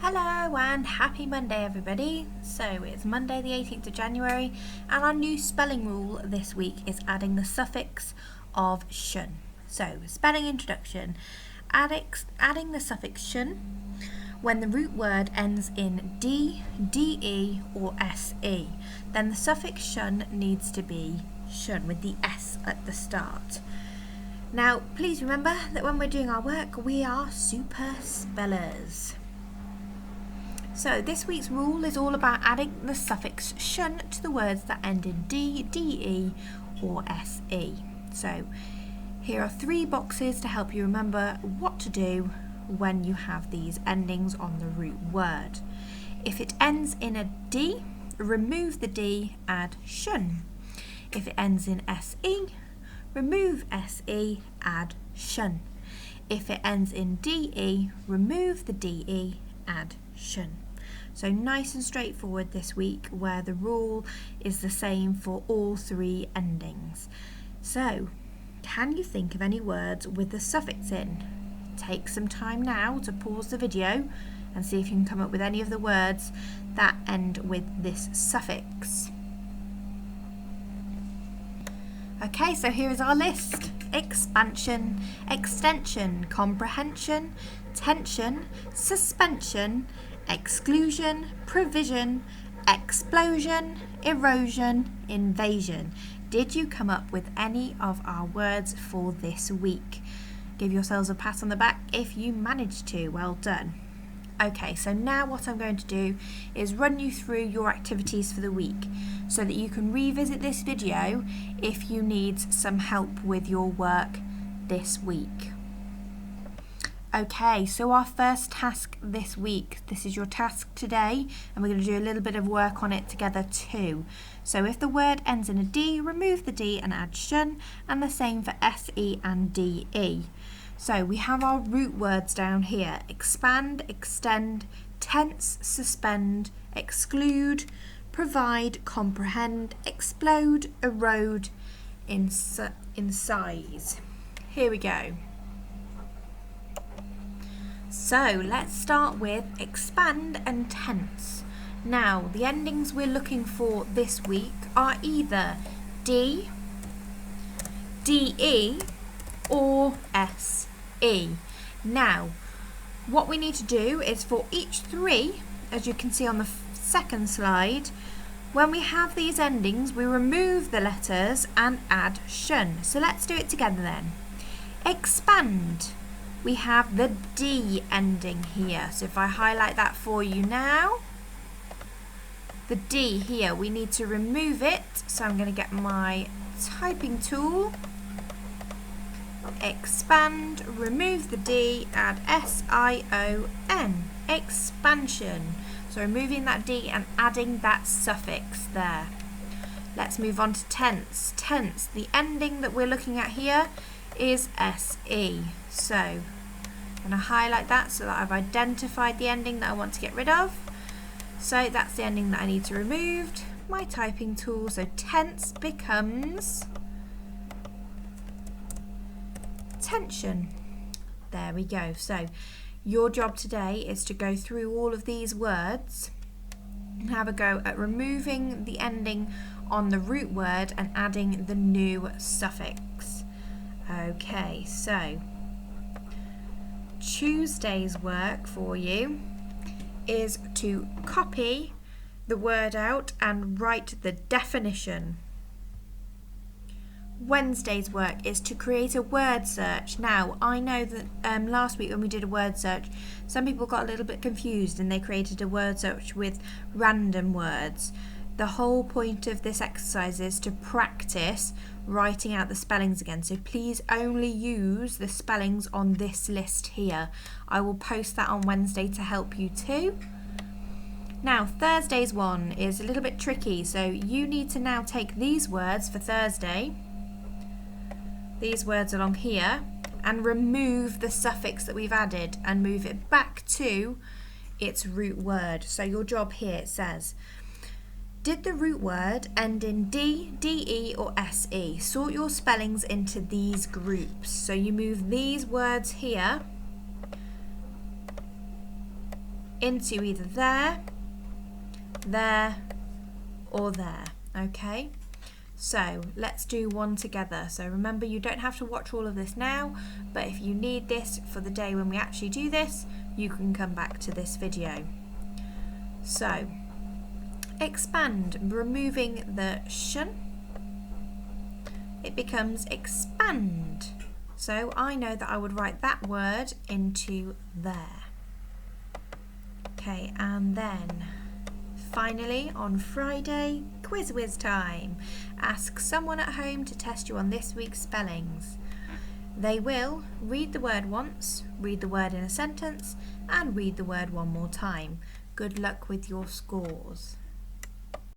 Hello and happy Monday everybody. So it's Monday the 18th of January and our new spelling rule this week is adding the suffix of shun. So spelling introduction, adding the suffix shun when the root word ends in D, DE or SE. Then the suffix shun needs to be shun with the S at the start. Now please remember that when we're doing our work we are super spellers. So this week's rule is all about adding the suffix shun to the words that end in D, DE or SE. So here are 3 boxes to help you remember what to do when you have these endings on the root word. If it ends in a D, remove the D, add shun. If it ends in SE, remove SE, add shun. If it ends in DE, remove the DE, add shun. So nice and straightforward this week, where the rule is the same for all 3 endings. So, can you think of any words with the suffix in? Take some time now to pause the video and see if you can come up with any of the words that end with this suffix. Okay, so here is our list. Expansion, extension, comprehension, tension, suspension, exclusion, provision, explosion, erosion, invasion. Did you come up with any of our words for this week? Give yourselves a pat on the back if you managed to. Well done. Okay, so now what I'm going to do is run you through your activities for the week so that you can revisit this video if you need some help with your work this week. Okay, so our first task this week, this is your task today, and we're going to do a little bit of work on it together too. So if the word ends in a D, remove the D and add shun, and the same for SE and DE. So we have our root words down here: expand, extend, tense, suspend, exclude, provide, comprehend, explode, erode, incise. Here we go. So let's start with expand and tense. Now the endings we're looking for this week are either D, DE or SE. Now what we need to do is for each 3, as you can see on the second slide, when we have these endings we remove the letters and add shun. So let's do it together then. Expand. We have the D ending here. So if I highlight that for you now, the D here, we need to remove it. So I'm going to get my typing tool, expand, remove the D, add S-I-O-N, expansion. So removing that D and adding that suffix there. Let's move on to tense. Tense, the ending that we're looking at here is SE. So I'm going to highlight that so that I've identified the ending that I want to get rid of. So that's the ending that I need to remove. My typing tool, so tense becomes tension. There we go. So your job today is to go through all of these words and have a go at removing the ending on the root word and adding the new suffix. Okay, so Tuesday's work for you is to copy the word out and write the definition. Wednesday's work is to create a word search. Now, I know that last week when we did a word search, some people got a little bit confused and they created a word search with random words. The whole point of this exercise is to practice writing out the spellings again, so please only use the spellings on this list here. I will post that on Wednesday to help you too. Now Thursday's one is a little bit tricky, so you need to now take these words for Thursday, these words along here, and remove the suffix that we've added and move it back to its root word. So your job here, it says, did the root word end in D, DE or SE? Sort your spellings into these groups. So you move these words here into either there, or there, okay? So let's do one together. So remember, you don't have to watch all of this now, but if you need this for the day when we actually do this, you can come back to this video. So expand, removing the shun, it becomes expand. So I know that I would write that word into there. Okay, and then finally on Friday, quiz whiz time. Ask someone at home to test you on this week's spellings. They will read the word once, read the word in a sentence, and read the word one more time. Good luck with your scores.